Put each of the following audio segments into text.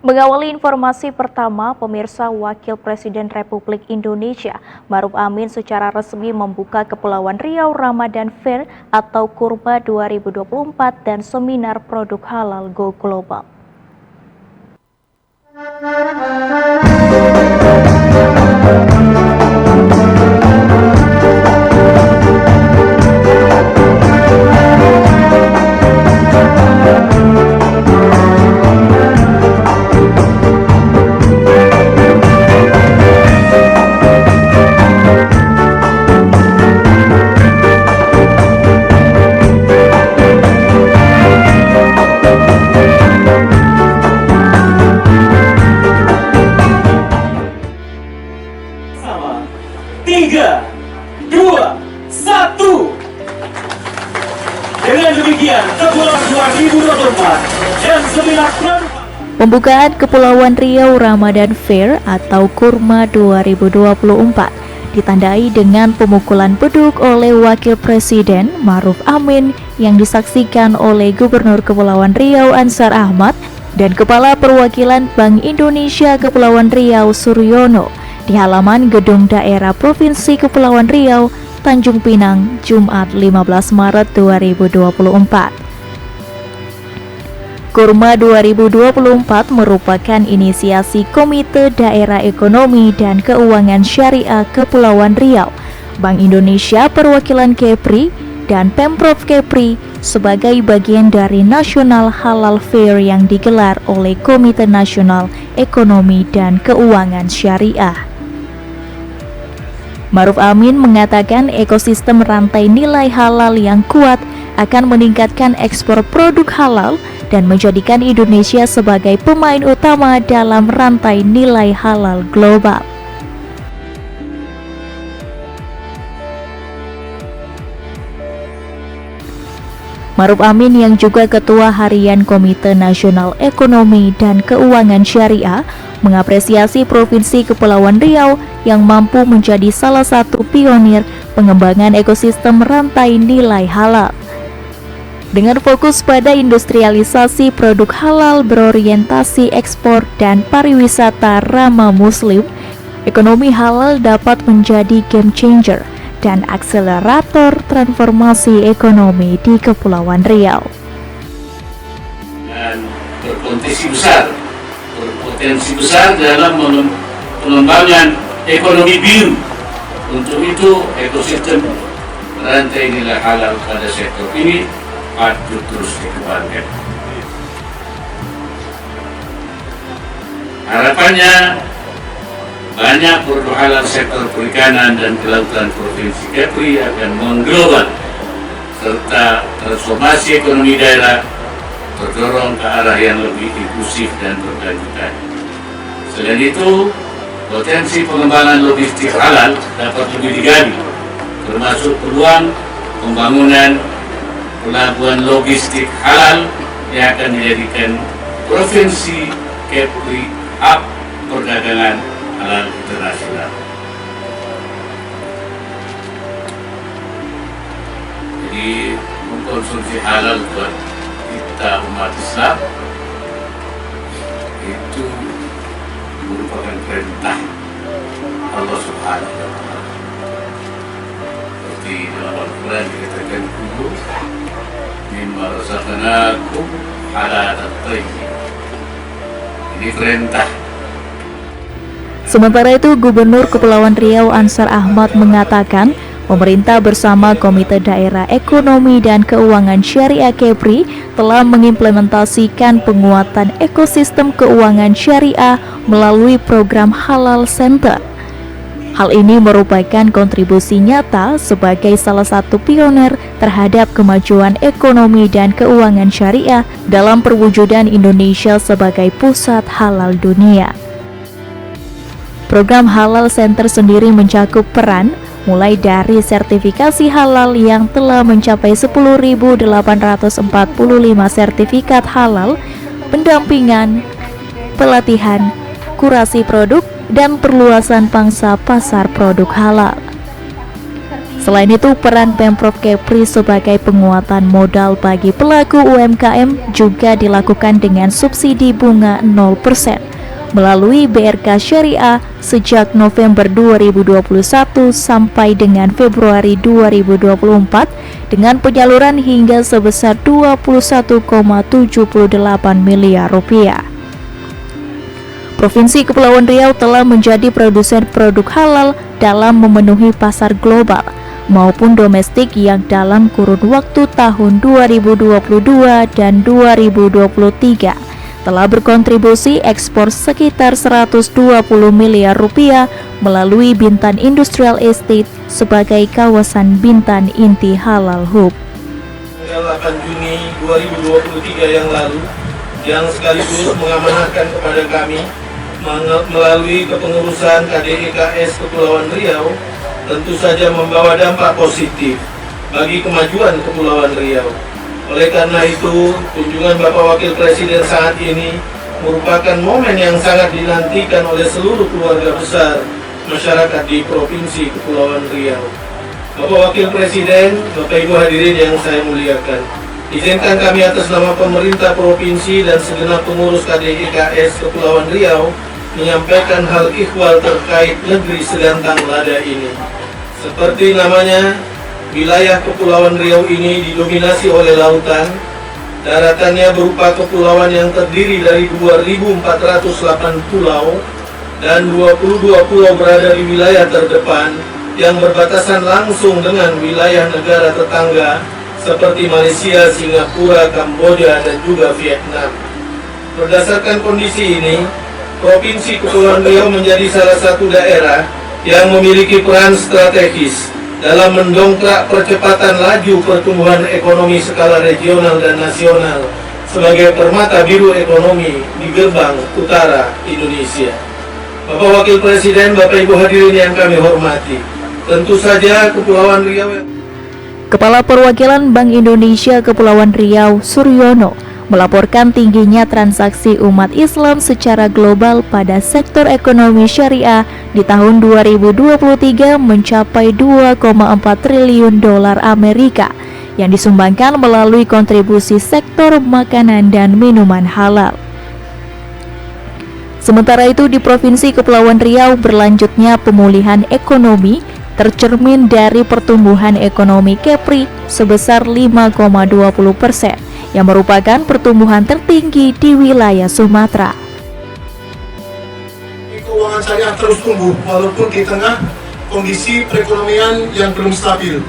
Mengawali informasi pertama, pemirsa, Wakil Presiden Republik Indonesia Maruf Amin secara resmi membuka Kepulauan Riau Ramadan Fair atau Kurma 2024 dan seminar produk halal go global. Sama 3, 2, 1. Dengan demikian, Kepulauan 2024 dan seminar produk Pembukaan Kepulauan Riau Ramadan Fair atau Kurma 2024 ditandai dengan pemukulan beduk oleh Wakil Presiden Maruf Amin yang disaksikan oleh Gubernur Kepulauan Riau Ansar Ahmad dan Kepala Perwakilan Bank Indonesia Kepulauan Riau Suryono di halaman Gedung Daerah Provinsi Kepulauan Riau, Tanjung Pinang, Jumat 15 Maret 2024. Kurma 2024 merupakan inisiasi Komite Daerah Ekonomi dan Keuangan Syariah Kepulauan Riau, Bank Indonesia Perwakilan Kepri, dan Pemprov Kepri sebagai bagian dari National Halal Fair yang digelar oleh Komite Nasional Ekonomi dan Keuangan Syariah. Maruf Amin mengatakan ekosistem rantai nilai halal yang kuat akan meningkatkan ekspor produk halal dan menjadikan Indonesia sebagai pemain utama dalam rantai nilai halal global. Maruf Amin yang juga Ketua Harian Komite Nasional Ekonomi dan Keuangan Syariah mengapresiasi Provinsi Kepulauan Riau yang mampu menjadi salah satu pionir pengembangan ekosistem rantai nilai halal. Dengan fokus pada industrialisasi produk halal berorientasi ekspor dan pariwisata ramah muslim, ekonomi halal dapat menjadi game changer dan akselerator transformasi ekonomi di Kepulauan Riau. Dan berpotensi besar dalam pengembangan ekonomi biru. Untuk itu, ekosistem rantai nilai halal pada sektor ini patut terus dikembangkan. Harapannya banyak produk halal sektor perikanan dan kelautan Provinsi Kepri akan mengglobal serta transformasi ekonomi daerah terdorong ke arah yang lebih inklusif dan berkelanjutan. Selain itu, potensi pengembangan logistik halal dapat lebih digali, termasuk peluang pembangunan pelabuhan logistik halal yang akan menjadikan Provinsi Kepri hub perdagangan halal internasional. Jadi mengkonsumsi halal buat kita umat Islam itu merupakan perintah Allah Subhanahu wa Ta'ala. Seperti dalam Al-Quran dikatakan dulu, mimma razaqnakum halalan thayyib. Ini perintah. Sementara itu, Gubernur Kepulauan Riau Ansar Ahmad mengatakan pemerintah bersama Komite Daerah Ekonomi dan Keuangan Syariah Kepri telah mengimplementasikan penguatan ekosistem keuangan syariah melalui program Halal Center. Hal ini merupakan kontribusi nyata sebagai salah satu pionir terhadap kemajuan ekonomi dan keuangan syariah dalam perwujudan Indonesia sebagai pusat halal dunia. Program Halal Center sendiri mencakup peran mulai dari sertifikasi halal yang telah mencapai 10.845 sertifikat halal, pendampingan, pelatihan, kurasi produk, dan perluasan pangsa pasar produk halal. Selain itu, peran Pemprov Kepri sebagai penguatan modal bagi pelaku UMKM juga dilakukan dengan subsidi bunga 0% melalui BRK Syariah sejak November 2021 sampai dengan Februari 2024 dengan penyaluran hingga sebesar 21,78 miliar rupiah. Provinsi Kepulauan Riau telah menjadi produsen produk halal dalam memenuhi pasar global maupun domestik yang dalam kurun waktu tahun 2022 dan 2023 telah berkontribusi ekspor sekitar 120 miliar rupiah melalui Bintan Industrial Estate sebagai kawasan Bintan Inti Halal Hub. Tanggal 8 Juni 2023 yang lalu, yang sekaligus mengamanahkan kepada kami melalui kepengurusan KDIKS Kepulauan Riau, tentu saja membawa dampak positif bagi kemajuan Kepulauan Riau. Oleh karena itu, kunjungan Bapak Wakil Presiden saat ini merupakan momen yang sangat dinantikan oleh seluruh keluarga besar masyarakat di Provinsi Kepulauan Riau. Bapak Wakil Presiden, Bapak Ibu hadirin yang saya muliakan, izinkan kami atas nama pemerintah Provinsi dan segenap pengurus KDIKS Kepulauan Riau menyampaikan hal ikhwal terkait negeri Segantang Lada ini. Seperti namanya, wilayah Kepulauan Riau ini didominasi oleh lautan. Daratannya berupa kepulauan yang terdiri dari 2.408 pulau dan 22 pulau berada di wilayah terdepan yang berbatasan langsung dengan wilayah negara tetangga seperti Malaysia, Singapura, Kamboja, dan juga Vietnam. Berdasarkan kondisi ini, Provinsi Kepulauan Riau menjadi salah satu daerah yang memiliki peran strategis dalam mendongkrak percepatan laju pertumbuhan ekonomi skala regional dan nasional sebagai permata biru ekonomi di gerbang utara Indonesia. Bapak Wakil Presiden, Bapak Ibu hadirin yang kami hormati, tentu saja Kepulauan Riau. Kepala Perwakilan Bank Indonesia Kepulauan Riau, Suryono, melaporkan tingginya transaksi umat Islam secara global pada sektor ekonomi syariah di tahun 2023 mencapai 2,4 triliun dolar Amerika yang disumbangkan melalui kontribusi sektor makanan dan minuman halal. Sementara itu, di Provinsi Kepulauan Riau berlanjutnya pemulihan ekonomi tercermin dari pertumbuhan ekonomi Kepri sebesar 5,20%. Yang merupakan pertumbuhan tertinggi di wilayah Sumatera. Keuangan syariah terus tumbuh walaupun di tengah kondisi perekonomian yang belum stabil.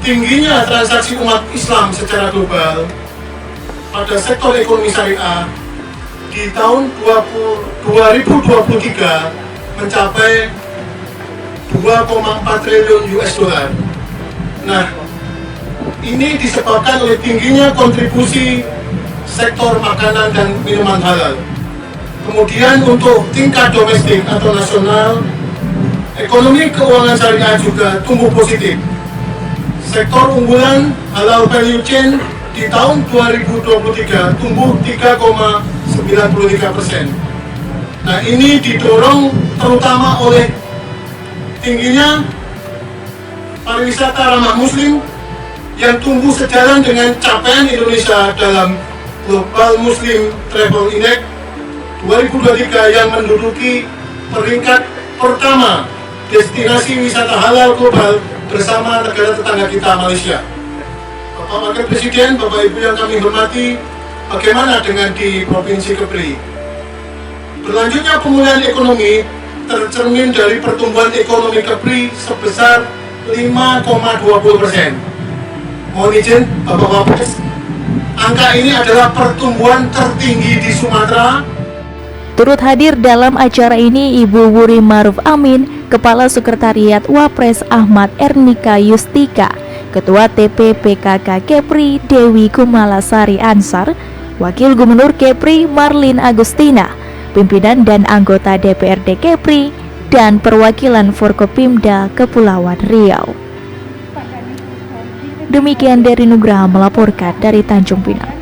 Tingginya transaksi umat Islam secara global pada sektor ekonomi syariah di tahun 2023 mencapai 2,4 triliun US dollar. Nah, ini disebabkan oleh tingginya kontribusi sektor makanan dan minuman halal. Kemudian untuk tingkat domestik atau nasional, ekonomi keuangan syariah juga tumbuh positif. Sektor unggulan halal value chain di tahun 2023 tumbuh 3,93%. Nah, ini didorong terutama oleh tingginya pariwisata ramah muslim yang tumbuh sejalan dengan capaian Indonesia dalam Global Muslim Travel Index 2023 yang menduduki peringkat pertama destinasi wisata halal global bersama negara tetangga kita Malaysia. Bapak Wakil Presiden, Bapak Ibu yang kami hormati, bagaimana dengan di Provinsi Kepri? Berlanjutnya pemulihan ekonomi tercermin dari pertumbuhan ekonomi Kepri sebesar 5,20%. Mohon izin, Bapak Wapres, angka ini adalah pertumbuhan tertinggi di Sumatera. Turut hadir dalam acara ini Ibu Wuri Maruf Amin, Kepala Sekretariat Wapres Ahmad Ernika Yustika, Ketua TP PKK Kepri Dewi Kumalasari Ansar, Wakil Gubernur Kepri Marlin Agustina, pimpinan dan anggota DPRD Kepri, dan perwakilan Forkopimda Kepulauan Riau. Demikian dari Nugraha melaporkan dari Tanjung Pinang.